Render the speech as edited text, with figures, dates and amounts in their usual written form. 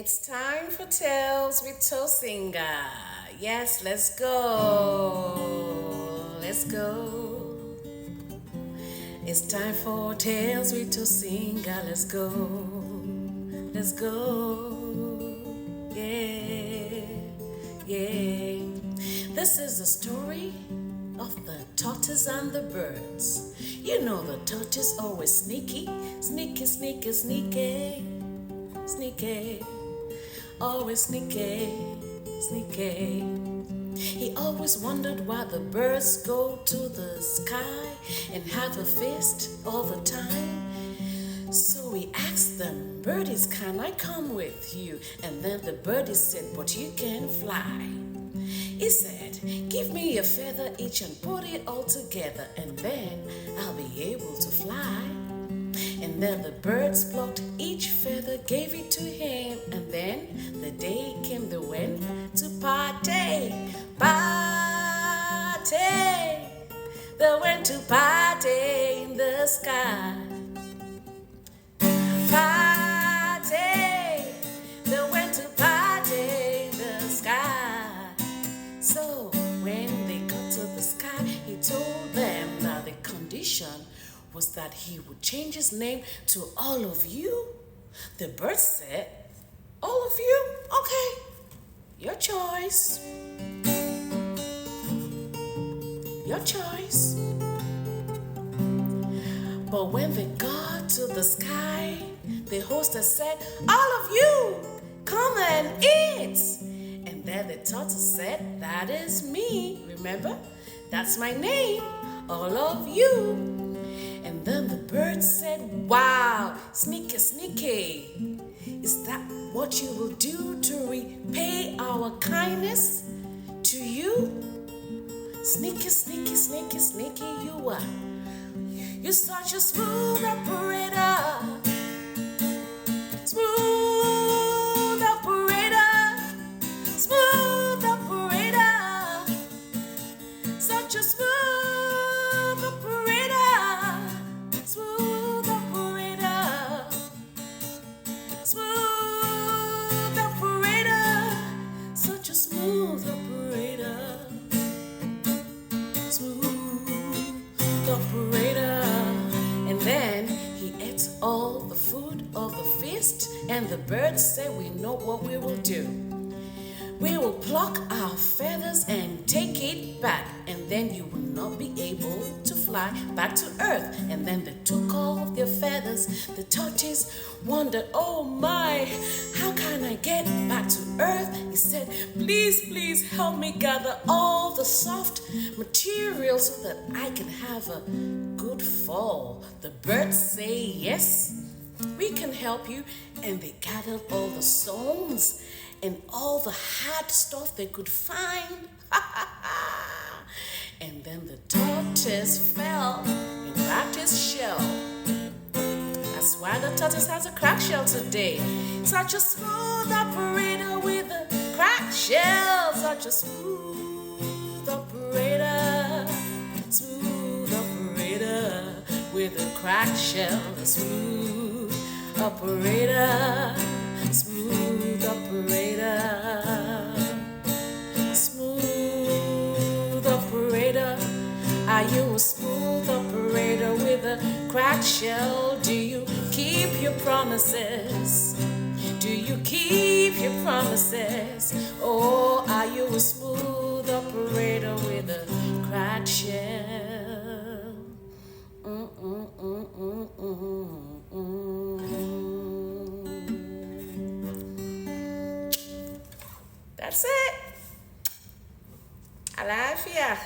It's time for Tales with Tosinga. Yes, let's go. Let's go. It's time for Tales with Tosinga. Let's go. Let's go. Yeah. Yeah. This is the story of the tortoise and the birds. You know the tortoise always sneaky, sneaky, sneaky, sneaky, sneaky. Always sneaky, sneaky. He always wondered why the birds go to the sky and have a feast all the time. So he asked them, birdies, can I come with you? And then the birdies said, but you can't fly. He said, give me a feather each and put it all together, and then I'll be able to fly. And then the birds plucked each feather, gave it to him, and then the day came they went to party, party. They went to party in the sky, party. They went to party in the sky. So when they got to the sky, he told them that the condition was that he would change his name to all of you. The birds said, all of you? Okay, your choice. Your choice. But when they got to the sky, the hostess said, all of you, come and eat. And then the tortoise said, that is me. Remember? That's my name. All of you. And then the bird said, wow, sneaky, sneaky. Is that what you will do to repay our kindness to you? Sneaky, sneaky, sneaky, sneaky you are. You're such a smooth operator. Smooth operator. Smooth operator. Such a smooth operator. Smooth operator. Smooth operator. Such a smooth operator. Smooth operator. And then he ate all the food of the feast, and the birds said, we know what we will do. We will pluck our feathers and take it back, and then you will not be able to fly back to earth. And then they took off their feathers. The tortoise wondered, oh my, how can I get back to earth? He said, please, please help me gather all the soft material so that I can have a good fall. The birds say, yes, we can help you. And they gathered all the stones and all the hard stuff they could find. And then the tortoise fell and cracked his shell. That's why the tortoise has a cracked shell today. Such a smooth operator with a cracked shell. Such a smooth operator. Smooth operator with a cracked shell. A smooth operator. Smooth operator. Smooth operator. Are you a smooth operator with a cracked shell? Do you keep your promises? Do you keep your promises? Or are you a smooth operator with a cracked shell? That's it. I love ya.